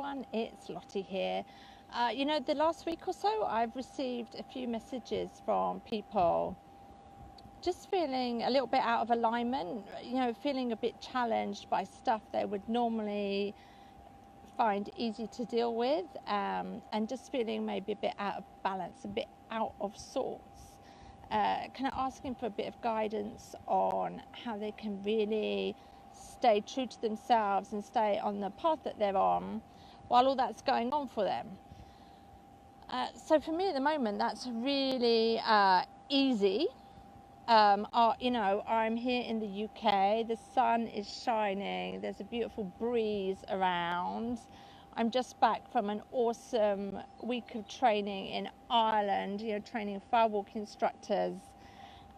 everyone, it's Lottie here. The last week or so I've received a few messages from people just feeling a little bit out of alignment, feeling a bit challenged by stuff they would normally find easy to deal with, and just feeling maybe a bit out of balance, a bit out of sorts. Kind of asking for a bit of guidance on how they can really stay true to themselves and stay on the path that they're on while all that's going on for them. So for me at the moment, that's really easy. I'm here in the UK, the sun is shining, there's a beautiful breeze around. I'm just back from an awesome week of training in Ireland, training firewalk instructors.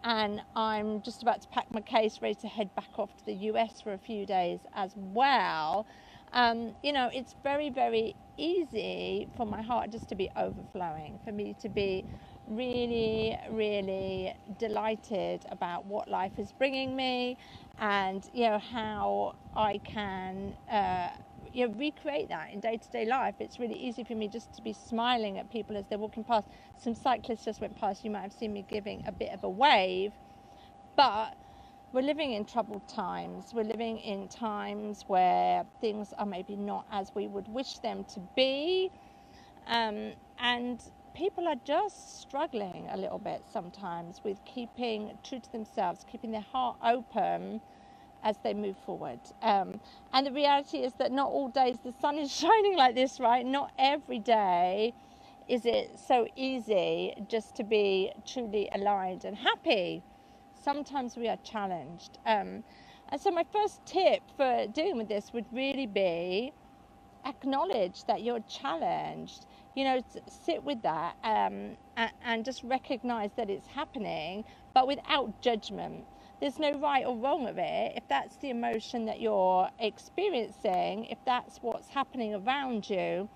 And I'm just about to pack my case, ready to head back off to the US for a few days as well. It's very, very easy for my heart just to be overflowing, for me to be really, really delighted about what life is bringing me, and how I can recreate that in day-to-day life. It's really easy for me just to be smiling at people as they're walking past. Some cyclists just went past. You might have seen me giving a bit of a wave, but we're living in troubled times. We're living in times where things are maybe not as we would wish them to be, and people are just struggling a little bit sometimes with keeping true to themselves, keeping their heart open as they move forward. And the reality is that not all days the sun is shining like this, right? Not every day is it so easy just to be truly aligned and happy. Sometimes we are challenged. And so my first tip for dealing with this would really be acknowledge that you're challenged. Sit with that, and just recognize that it's happening, but without judgment. There's no right or wrong of it. If that's the emotion that you're experiencing, if that's what's happening around you,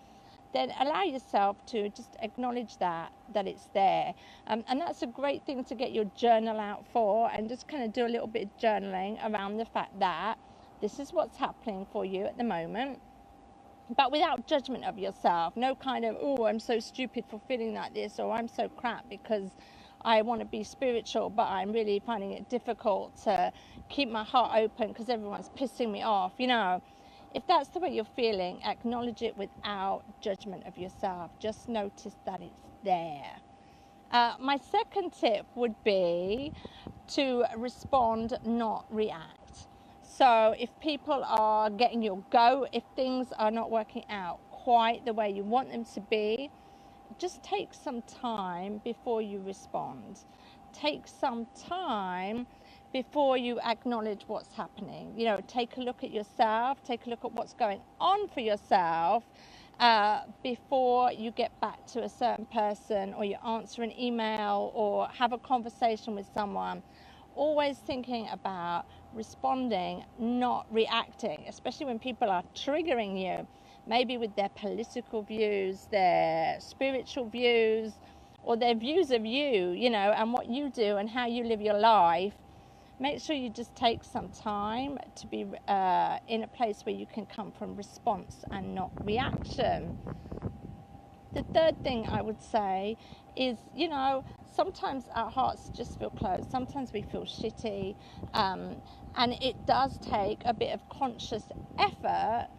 then allow yourself to just acknowledge that it's there. And that's a great thing to get your journal out for, and just kind of do a little bit of journaling around the fact that this is what's happening for you at the moment, but without judgment of yourself. No kind of, oh, I'm so stupid for feeling like this, or I'm so crap because I want to be spiritual, but I'm really finding it difficult to keep my heart open because everyone's pissing me off. If that's the way you're feeling, acknowledge it without judgment of yourself. Just notice that it's there. My second tip would be to respond, not react. So if people are getting your goat, if things are not working out quite the way you want them to be, just take some time before you respond. Take some time before you acknowledge what's happening. Take a look at yourself, take a look at what's going on for yourself before you get back to a certain person, or you answer an email or have a conversation with someone. Always thinking about responding, not reacting, especially when people are triggering you, maybe with their political views, their spiritual views, or their views of you, and what you do and how you live your life. Make sure you just take some time to be in a place where you can come from response and not reaction. The third thing I would say is, sometimes our hearts just feel closed. Sometimes we feel shitty. And it does take a bit of conscious effort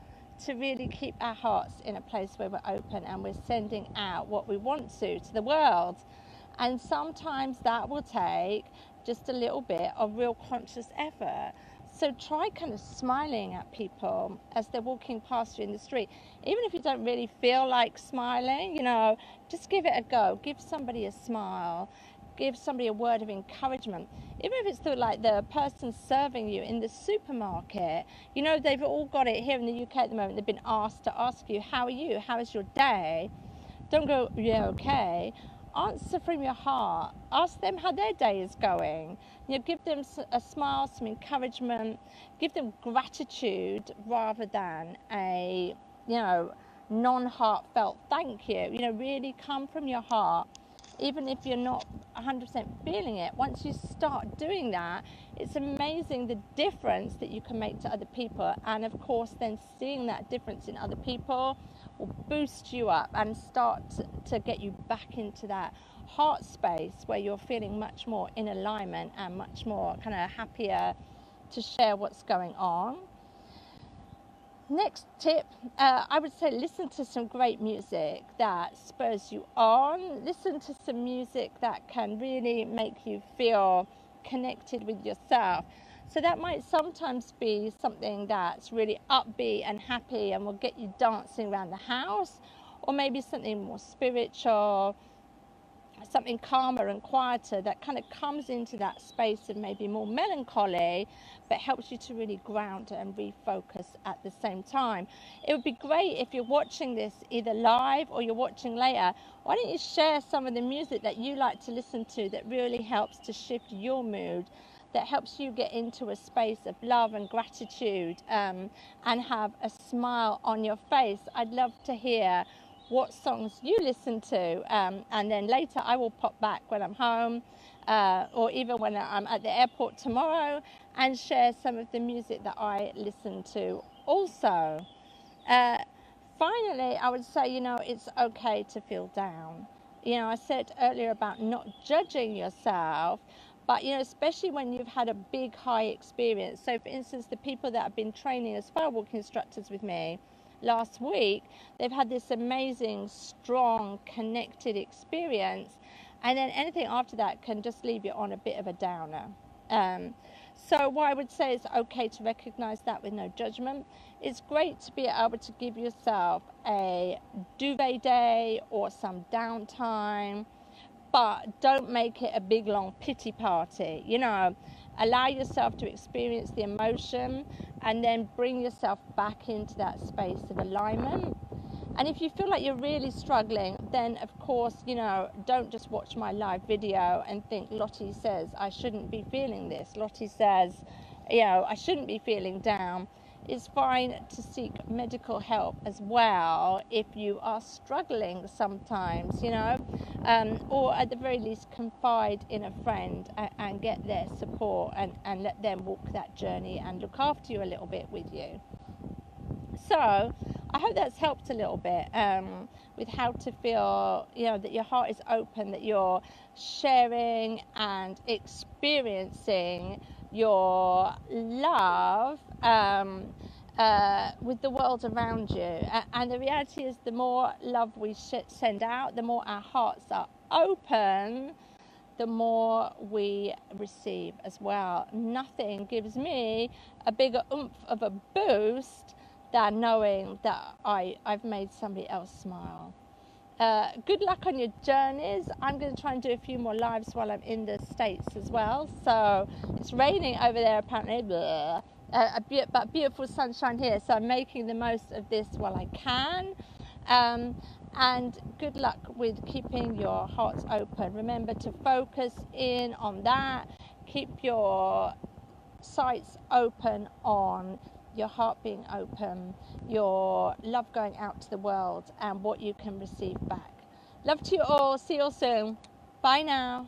to really keep our hearts in a place where we're open and we're sending out what we want to the world. And sometimes that will take just a little bit of real conscious effort. So try kind of smiling at people as they're walking past you in the street. Even if you don't really feel like smiling, just give it a go. Give somebody a smile. Give somebody a word of encouragement. Even if it's the person serving you in the supermarket. They've all got it here in the UK at the moment. They've been asked to ask you, how are you? How is your day? Don't go, yeah, okay. Answer from your heart. Ask them how their day is going. Give them a smile, some encouragement. Give them gratitude rather than a, non-heartfelt thank you. Really come from your heart. even if you're not 100% feeling it, once you start doing that, it's amazing the difference that you can make to other people. And of course, then seeing that difference in other people will boost you up and start to get you back into that heart space where you're feeling much more in alignment and much more kind of happier to share what's going on. Next tip, I would say listen to some great music that spurs you on. Listen to some music that can really make you feel connected with yourself. So that might sometimes be something that's really upbeat and happy and will get you dancing around the house, or maybe something more spiritual, something calmer and quieter that kind of comes into that space of maybe more melancholy, but helps you to really ground and refocus at the same time. It would be great if you're watching this either live or you're watching later. Why don't you share some of the music that you like to listen to that really helps to shift your mood, that helps you get into a space of love and gratitude, and have a smile on your face. I'd love to hear what songs you listen to, and then later I will pop back when I'm home, or even when I'm at the airport tomorrow, and share some of the music that I listen to also. Finally, I would say, it's okay to feel down. I said earlier about not judging yourself, but, especially when you've had a big high experience. So, for instance, the people that have been training as firewalk instructors with me last week, they've had this amazing, strong, connected experience, and then anything after that can just leave you on a bit of a downer. So what I would say is okay to recognize that with no judgment. It's great to be able to give yourself a duvet day or some downtime, but don't make it a big long pity party. Allow yourself to experience the emotion and then bring yourself back into that space of alignment. And if you feel like you're really struggling, then of course, don't just watch my live video and think Lottie says I shouldn't be feeling this. Lottie says, I shouldn't be feeling down. It's fine to seek medical help as well if you are struggling sometimes, or at the very least confide in a friend and get their support and let them walk that journey and look after you a little bit with you. So I hope that's helped a little bit with how to feel, that your heart is open, that you're sharing and experiencing your love with the world around you. And the reality is, the more love we send out, the more our hearts are open, the more we receive as well. Nothing gives me a bigger oomph of a boost than knowing that I've made somebody else smile. Good luck on your journeys. I'm going to try and do a few more lives while I'm in the States as well. So it's raining over there apparently, but beautiful sunshine here. So I'm making the most of this while I can. And good luck with keeping your hearts open. Remember to focus in on that. Keep your sights open on your heart being open, your love going out to the world, and what you can receive back. Love to you all. See you all soon. Bye now.